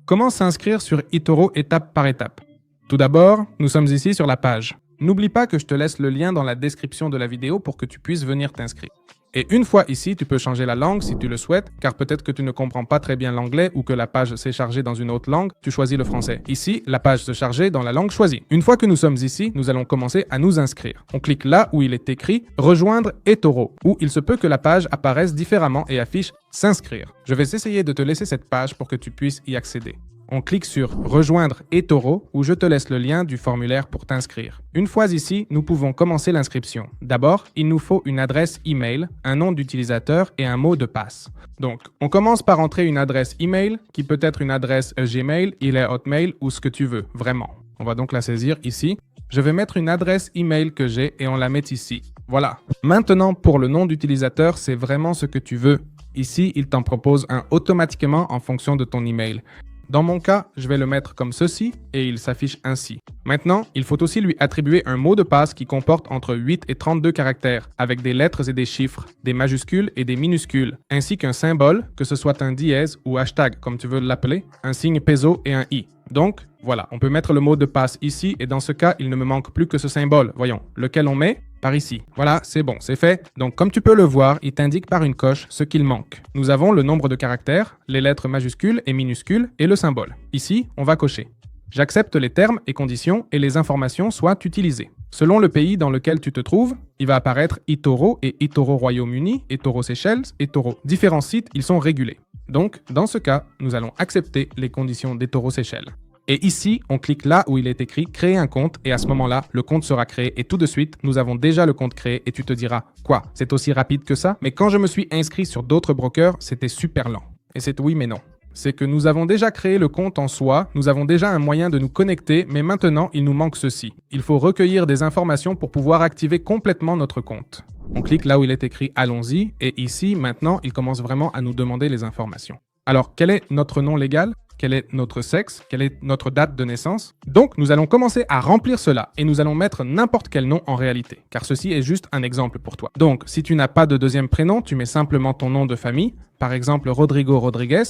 Comment s'inscrire sur eToro étape par étape? Tout d'abord, nous sommes ici sur la page. N'oublie pas que je te laisse le lien dans la description de la vidéo pour que tu puisses venir t'inscrire. Et une fois ici, tu peux changer la langue si tu le souhaites, car peut-être que tu ne comprends pas très bien l'anglais ou que la page s'est chargée dans une autre langue, tu choisis le français. Ici, la page se chargeait dans la langue choisie. Une fois que nous sommes ici, nous allons commencer à nous inscrire. On clique là où il est écrit « Rejoindre eToro » où il se peut que la page apparaisse différemment et affiche « S'inscrire ». Je vais essayer de te laisser cette page pour que tu puisses y accéder. On clique sur « Rejoindre eToro » où je te laisse le lien du formulaire pour t'inscrire. Une fois ici, nous pouvons commencer l'inscription. D'abord, il nous faut une adresse email, un nom d'utilisateur et un mot de passe. Donc, on commence par entrer une adresse email qui peut être une adresse Gmail, Hotmail ou ce que tu veux, vraiment. On va donc la saisir ici. Je vais mettre une adresse email que j'ai et on la met ici. Voilà. Maintenant, pour le nom d'utilisateur, c'est vraiment ce que tu veux. Ici, il t'en propose un automatiquement en fonction de ton email. Dans mon cas, je vais le mettre comme ceci et il s'affiche ainsi. Maintenant, il faut aussi lui attribuer un mot de passe qui comporte entre 8 et 32 caractères, avec des lettres et des chiffres, des majuscules et des minuscules, ainsi qu'un symbole, que ce soit un dièse ou hashtag, comme tu veux l'appeler, un signe peso et un i. Donc, voilà, on peut mettre le mot de passe ici et dans ce cas, il ne me manque plus que ce symbole, voyons, lequel on met par ici. Voilà, c'est bon, c'est fait. Donc, comme tu peux le voir, il t'indique par une coche ce qu'il manque. Nous avons le nombre de caractères, les lettres majuscules et minuscules et le symbole. Ici, on va cocher. J'accepte les termes et conditions et les informations soient utilisées. Selon le pays dans lequel tu te trouves, il va apparaître eToro et eToro Royaume-Uni, eToro Seychelles, eToro. Différents sites, ils sont régulés. Donc, dans ce cas, nous allons accepter les conditions d'eToro Seychelles. Et ici, on clique là où il est écrit « Créer un compte » et à ce moment-là, le compte sera créé et tout de suite, nous avons déjà le compte créé et tu te diras « Quoi? C'est aussi rapide que ça ?» Mais quand je me suis inscrit sur d'autres brokers, c'était super lent. Et c'est oui mais non. C'est que nous avons déjà créé le compte en soi, nous avons déjà un moyen de nous connecter, mais maintenant, il nous manque ceci. Il faut recueillir des informations pour pouvoir activer complètement notre compte. On clique là où il est écrit « Allons-y » et ici, maintenant, il commence vraiment à nous demander les informations. Alors, quel est notre nom légal? Quel est notre sexe? Quelle est notre date de naissance? Donc, nous allons commencer à remplir cela et nous allons mettre n'importe quel nom en réalité, car ceci est juste un exemple pour toi. Donc, si tu n'as pas de deuxième prénom, tu mets simplement ton nom de famille, par exemple Rodrigo Rodriguez,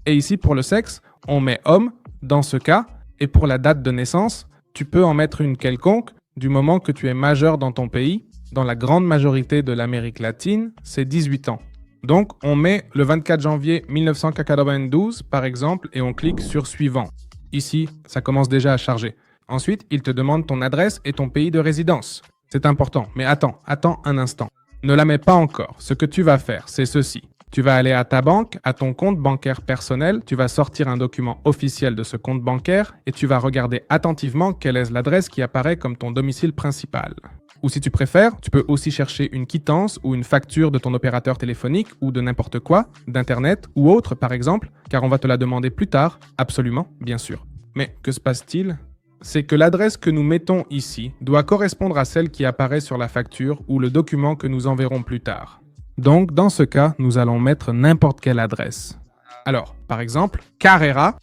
et ici pour le sexe, on met homme dans ce cas, et pour la date de naissance, tu peux en mettre une quelconque du moment que tu es majeur dans ton pays. Dans la grande majorité de l'Amérique latine, c'est 18 ans. Donc, on met le 24 janvier 1992, par exemple, et on clique sur « Suivant ». Ici, ça commence déjà à charger. Ensuite, il te demande ton adresse et ton pays de résidence. C'est important, mais attends un instant. Ne la mets pas encore. Ce que tu vas faire, c'est ceci. Tu vas aller à ta banque, à ton compte bancaire personnel, tu vas sortir un document officiel de ce compte bancaire et tu vas regarder attentivement quelle est l'adresse qui apparaît comme ton domicile principal. Ou si tu préfères, tu peux aussi chercher une quittance ou une facture de ton opérateur téléphonique ou de n'importe quoi, d'Internet ou autre par exemple, car on va te la demander plus tard, absolument, bien sûr. Mais que se passe-t-il? C'est que l'adresse que nous mettons ici doit correspondre à celle qui apparaît sur la facture ou le document que nous enverrons plus tard. Donc, dans ce cas, nous allons mettre n'importe quelle adresse. Alors, par exemple, Carrera,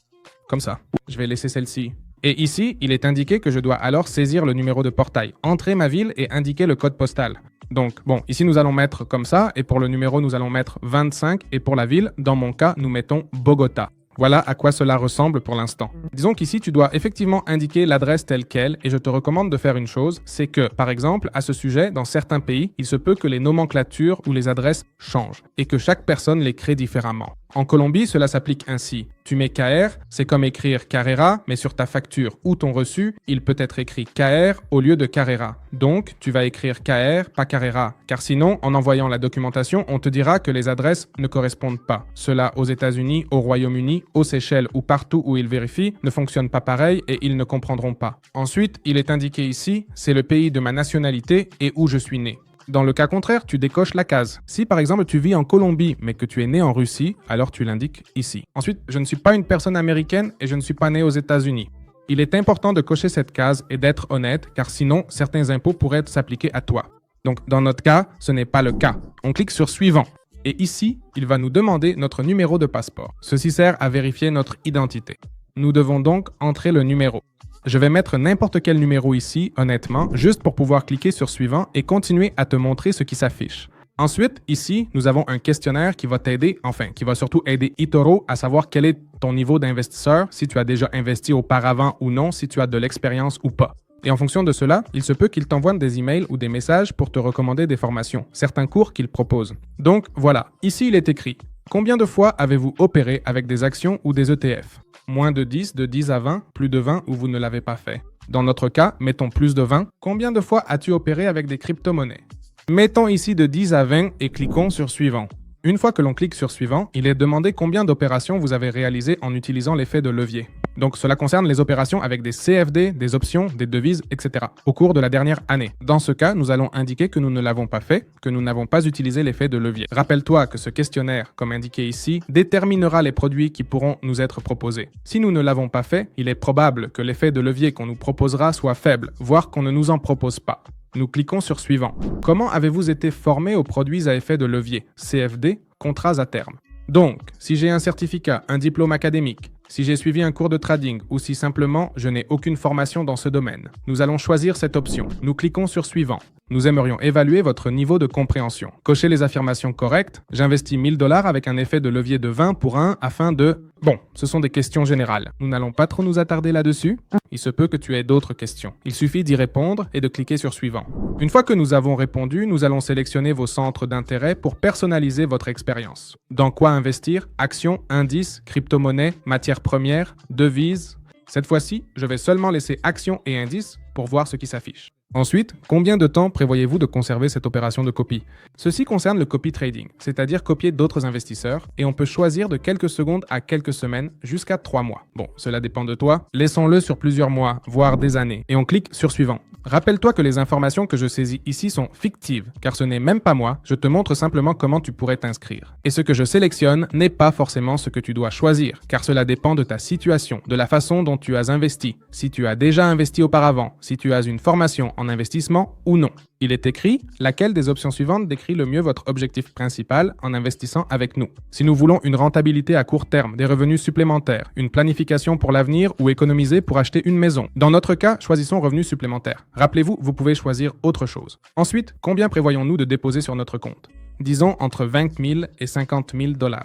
comme ça. Je vais laisser celle-ci. Et ici, il est indiqué que je dois alors saisir le numéro de portail, entrer ma ville et indiquer le code postal. Donc, bon, ici nous allons mettre comme ça, et pour le numéro, nous allons mettre 25, et pour la ville, dans mon cas, nous mettons Bogota. Voilà à quoi cela ressemble pour l'instant. Disons qu'ici, tu dois effectivement indiquer l'adresse telle qu'elle et je te recommande de faire une chose, c'est que, par exemple, à ce sujet, dans certains pays, il se peut que les nomenclatures ou les adresses changent et que chaque personne les crée différemment. En Colombie, cela s'applique ainsi. Tu mets KR, c'est comme écrire Carrera, mais sur ta facture ou ton reçu, il peut être écrit KR au lieu de Carrera. Donc, tu vas écrire KR, pas Carrera, car sinon, en envoyant la documentation, on te dira que les adresses ne correspondent pas. Cela aux États-Unis, au Royaume-Uni, aux Seychelles ou partout où ils vérifient ne fonctionne pas pareil et ils ne comprendront pas. Ensuite, il est indiqué ici, c'est le pays de ma nationalité et où je suis né. Dans le cas contraire, tu décoches la case. Si par exemple tu vis en Colombie mais que tu es né en Russie, alors tu l'indiques ici. Ensuite, je ne suis pas une personne américaine et je ne suis pas né aux États-Unis. Il est important de cocher cette case et d'être honnête car sinon certains impôts pourraient s'appliquer à toi. Donc dans notre cas, ce n'est pas le cas. On clique sur Suivant. Et ici, il va nous demander notre numéro de passeport. Ceci sert à vérifier notre identité. Nous devons donc entrer le numéro. Je vais mettre n'importe quel numéro ici, honnêtement, juste pour pouvoir cliquer sur Suivant et continuer à te montrer ce qui s'affiche. Ensuite, ici, nous avons un questionnaire qui va t'aider, enfin, qui va surtout aider eToro à savoir quel est ton niveau d'investisseur, si tu as déjà investi auparavant ou non, si tu as de l'expérience ou pas. Et en fonction de cela, il se peut qu'il t'envoie des emails ou des messages pour te recommander des formations, certains cours qu'il propose. Donc voilà, ici il est écrit « Combien de fois avez-vous opéré avec des actions ou des ETF ?» Moins de 10, de 10 à 20, plus de 20 ou vous ne l'avez pas fait. Dans notre cas, mettons plus de 20. Combien de fois as-tu opéré avec des crypto-monnaies? Mettons ici de 10 à 20 et cliquons sur Suivant. Une fois que l'on clique sur Suivant, il est demandé combien d'opérations vous avez réalisées en utilisant l'effet de levier. Donc cela concerne les opérations avec des CFD, des options, des devises, etc. au cours de la dernière année. Dans ce cas, nous allons indiquer que nous ne l'avons pas fait, que nous n'avons pas utilisé l'effet de levier. Rappelle-toi que ce questionnaire, comme indiqué ici, déterminera les produits qui pourront nous être proposés. Si nous ne l'avons pas fait, il est probable que l'effet de levier qu'on nous proposera soit faible, voire qu'on ne nous en propose pas. Nous cliquons sur Suivant. Comment avez-vous été formé aux produits à effet de levier, CFD, contrats à terme? Donc, si j'ai un certificat, un diplôme académique, si j'ai suivi un cours de trading ou si simplement je n'ai aucune formation dans ce domaine, nous allons choisir cette option. Nous cliquons sur Suivant. Nous aimerions évaluer votre niveau de compréhension. Cochez les affirmations correctes. J'investis 1000 $ avec un effet de levier de 20 pour 1 afin de... Bon, ce sont des questions générales. Nous n'allons pas trop nous attarder là-dessus. Il se peut que tu aies d'autres questions. Il suffit d'y répondre et de cliquer sur Suivant. Une fois que nous avons répondu, nous allons sélectionner vos centres d'intérêt pour personnaliser votre expérience. Dans quoi investir? Actions, indices, crypto-monnaies, matières premières, devises. Cette fois-ci, je vais seulement laisser actions et indices pour voir ce qui s'affiche. Ensuite, combien de temps prévoyez-vous de conserver cette opération de copie? Ceci concerne le copy trading, c'est-à-dire copier d'autres investisseurs, et on peut choisir de quelques secondes à quelques semaines jusqu'à 3 mois. Bon, cela dépend de toi. Laissons-le sur plusieurs mois, voire des années, et on clique sur Suivant. Rappelle-toi que les informations que je saisis ici sont fictives, car ce n'est même pas moi, je te montre simplement comment tu pourrais t'inscrire. Et ce que je sélectionne n'est pas forcément ce que tu dois choisir, car cela dépend de ta situation, de la façon dont tu as investi, si tu as déjà investi auparavant, si tu as une formation en investissement ou non. Il est écrit « Laquelle des options suivantes décrit le mieux votre objectif principal en investissant avec nous ?» Si nous voulons une rentabilité à court terme, des revenus supplémentaires, une planification pour l'avenir ou économiser pour acheter une maison. Dans notre cas, choisissons revenus supplémentaires. Rappelez-vous, vous pouvez choisir autre chose. Ensuite, combien prévoyons-nous de déposer sur notre compte? Disons entre 20 000 et 50 000 $.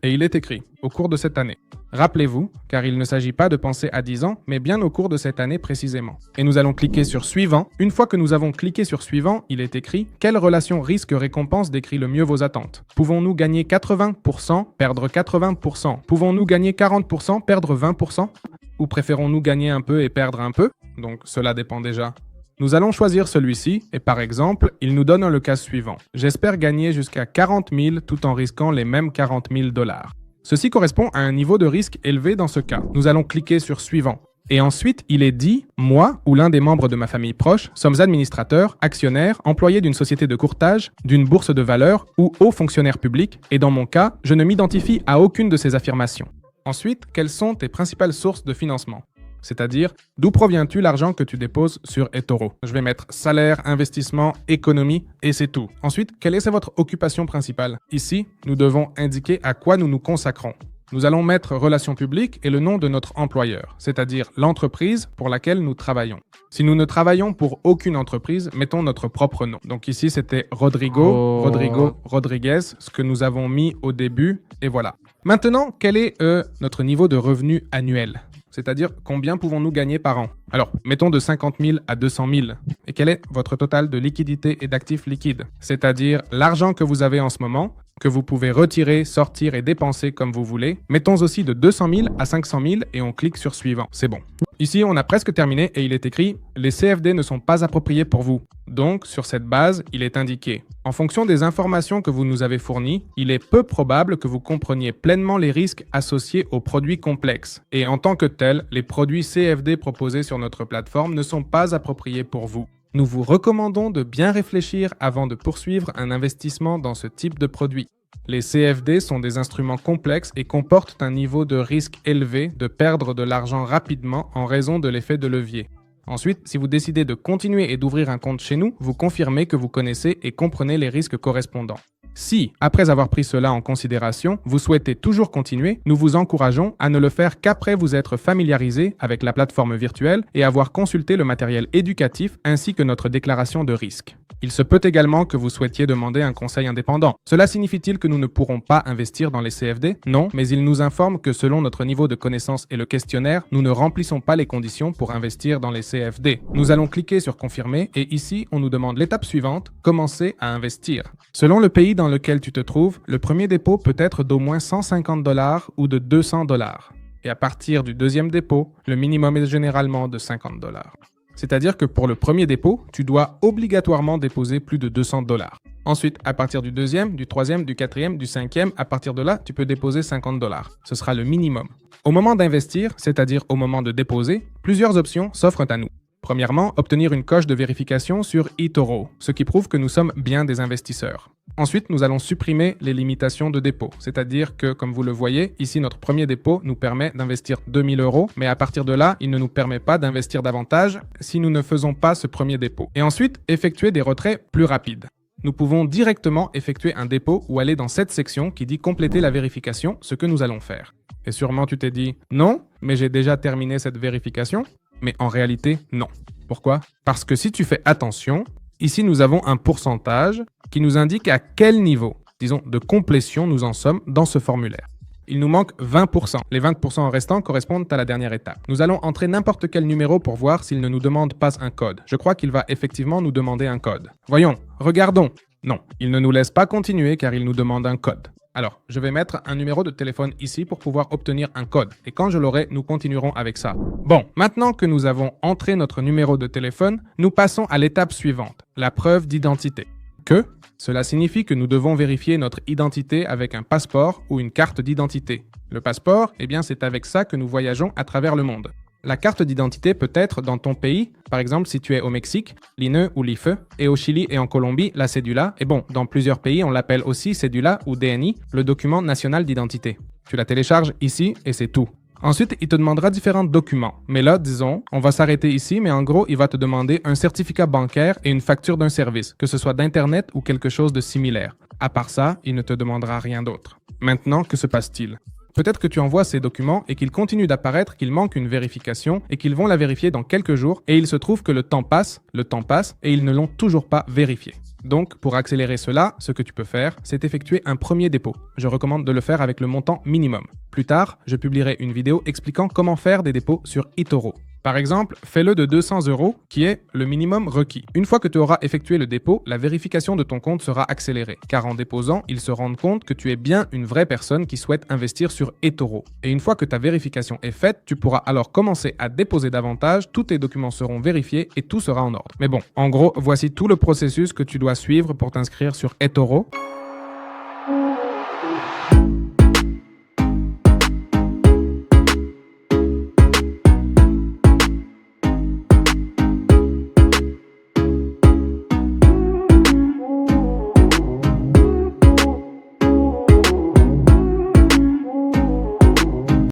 Et il est écrit « Au cours de cette année ». Rappelez-vous, car il ne s'agit pas de penser à 10 ans, mais bien au cours de cette année précisément. Et nous allons cliquer sur Suivant. Une fois que nous avons cliqué sur Suivant, il est écrit « Quelle relation risque-récompense décrit le mieux vos attentes? Pouvons-nous gagner 80%, perdre 80%? Pouvons-nous gagner 40%, perdre 20%? Ou préférons-nous gagner un peu et perdre un peu? Donc cela dépend déjà. Nous allons choisir celui-ci et par exemple, il nous donne le cas suivant. J'espère gagner jusqu'à 40 000 tout en risquant les mêmes 40 000 $. Ceci correspond à un niveau de risque élevé dans ce cas. Nous allons cliquer sur Suivant. Et ensuite, il est dit « Moi ou l'un des membres de ma famille proche sommes administrateurs, actionnaires, employés d'une société de courtage, d'une bourse de valeur ou hauts fonctionnaires publics et dans mon cas, je ne m'identifie à aucune de ces affirmations. » Ensuite, quelles sont tes principales sources de financement? C'est-à-dire, d'où provient-tu l'argent que tu déposes sur eToro? Je vais mettre salaire, investissement, économie, et c'est tout. Ensuite, quelle est votre occupation principale? Ici, nous devons indiquer à quoi nous nous consacrons. Nous allons mettre relations publiques et le nom de notre employeur, c'est-à-dire l'entreprise pour laquelle nous travaillons. Si nous ne travaillons pour aucune entreprise, mettons notre propre nom. Donc ici, c'était Rodriguez, ce que nous avons mis au début, et voilà. Maintenant, quel est notre niveau de revenu annuel? C'est-à-dire combien pouvons-nous gagner par an? Alors, mettons de 50 000 à 200 000. Et quel est votre total de liquidité et d'actifs liquides? C'est-à-dire l'argent que vous avez en ce moment, que vous pouvez retirer, sortir et dépenser comme vous voulez. Mettons aussi de 200 000 à 500 000 et on clique sur Suivant. C'est bon. Ici, on a presque terminé et il est écrit « Les CFD ne sont pas appropriés pour vous ». Donc, sur cette base, il est indiqué « En fonction des informations que vous nous avez fournies, il est peu probable que vous compreniez pleinement les risques associés aux produits complexes. Et en tant que tels, les produits CFD proposés sur notre plateforme ne sont pas appropriés pour vous. Nous vous recommandons de bien réfléchir avant de poursuivre un investissement dans ce type de produit. Les CFD sont des instruments complexes et comportent un niveau de risque élevé de perdre de l'argent rapidement en raison de l'effet de levier. Ensuite, si vous décidez de continuer et d'ouvrir un compte chez nous, vous confirmez que vous connaissez et comprenez les risques correspondants. Si, après avoir pris cela en considération, vous souhaitez toujours continuer, nous vous encourageons à ne le faire qu'après vous être familiarisé avec la plateforme virtuelle et avoir consulté le matériel éducatif ainsi que notre déclaration de risque. Il se peut également que vous souhaitiez demander un conseil indépendant. Cela signifie-t-il que nous ne pourrons pas investir dans les CFD? Non, mais il nous informe que selon notre niveau de connaissance et le questionnaire, nous ne remplissons pas les conditions pour investir dans les CFD. Nous allons cliquer sur confirmer et ici, on nous demande l'étape suivante, commencer à investir. Selon le pays dans lequel tu te trouves, le premier dépôt peut être d'au moins 150 $ ou de 200 $. Et à partir du deuxième dépôt, le minimum est généralement de 50 $. C'est-à-dire que pour le premier dépôt, tu dois obligatoirement déposer plus de 200 $. Ensuite, à partir du deuxième, du troisième, du quatrième, du cinquième, à partir de là, tu peux déposer 50 $. Ce sera le minimum. Au moment d'investir, c'est-à-dire au moment de déposer, plusieurs options s'offrent à nous. Premièrement, obtenir une coche de vérification sur eToro, ce qui prouve que nous sommes bien des investisseurs. Ensuite, nous allons supprimer les limitations de dépôt, c'est-à-dire que, comme vous le voyez, ici notre premier dépôt nous permet d'investir 2 000 €, mais à partir de là, il ne nous permet pas d'investir davantage si nous ne faisons pas ce premier dépôt. Et ensuite, effectuer des retraits plus rapides. Nous pouvons directement effectuer un dépôt ou aller dans cette section qui dit compléter la vérification, ce que nous allons faire. Et sûrement tu t'es dit « Non, mais j'ai déjà terminé cette vérification ». Mais en réalité, non. Pourquoi? Parce que si tu fais attention, ici nous avons un pourcentage qui nous indique à quel niveau, disons, de complétion nous en sommes dans ce formulaire. Il nous manque 20%. Les 20% restants correspondent à la dernière étape. Nous allons entrer n'importe quel numéro pour voir s'il ne nous demande pas un code. Je crois qu'il va effectivement nous demander un code. Voyons, regardons. Non, il ne nous laisse pas continuer car il nous demande un code. Alors, je vais mettre un numéro de téléphone ici pour pouvoir obtenir un code. Et quand je l'aurai, nous continuerons avec ça. Bon, maintenant que nous avons entré notre numéro de téléphone, nous passons à l'étape suivante, la preuve d'identité. Cela signifie que nous devons vérifier notre identité avec un passeport ou une carte d'identité. Le passeport, eh bien, c'est avec ça que nous voyageons à travers le monde. La carte d'identité peut être dans ton pays, par exemple si tu es au Mexique, l'INE ou l'IFE, et au Chili et en Colombie, la cédula, et bon, dans plusieurs pays, on l'appelle aussi cédula ou DNI, le document national d'identité. Tu la télécharges ici et c'est tout. Ensuite, il te demandera différents documents. Mais là, disons, on va s'arrêter ici, mais en gros, il va te demander un certificat bancaire et une facture d'un service, que ce soit d'Internet ou quelque chose de similaire. À part ça, il ne te demandera rien d'autre. Maintenant, que se passe-t-il? Peut-être que tu envoies ces documents et qu'il continue d'apparaître qu'il manque une vérification et qu'ils vont la vérifier dans quelques jours et il se trouve que le temps passe et ils ne l'ont toujours pas vérifié. Donc, pour accélérer cela, ce que tu peux faire, c'est effectuer un premier dépôt. Je recommande de le faire avec le montant minimum. Plus tard, je publierai une vidéo expliquant comment faire des dépôts sur eToro. Par exemple, fais-le de 200 €, qui est le minimum requis. Une fois que tu auras effectué le dépôt, la vérification de ton compte sera accélérée, car en déposant, ils se rendent compte que tu es bien une vraie personne qui souhaite investir sur eToro. Et une fois que ta vérification est faite, tu pourras alors commencer à déposer davantage, tous tes documents seront vérifiés et tout sera en ordre. Mais bon, en gros, voici tout le processus que tu dois suivre pour t'inscrire sur eToro.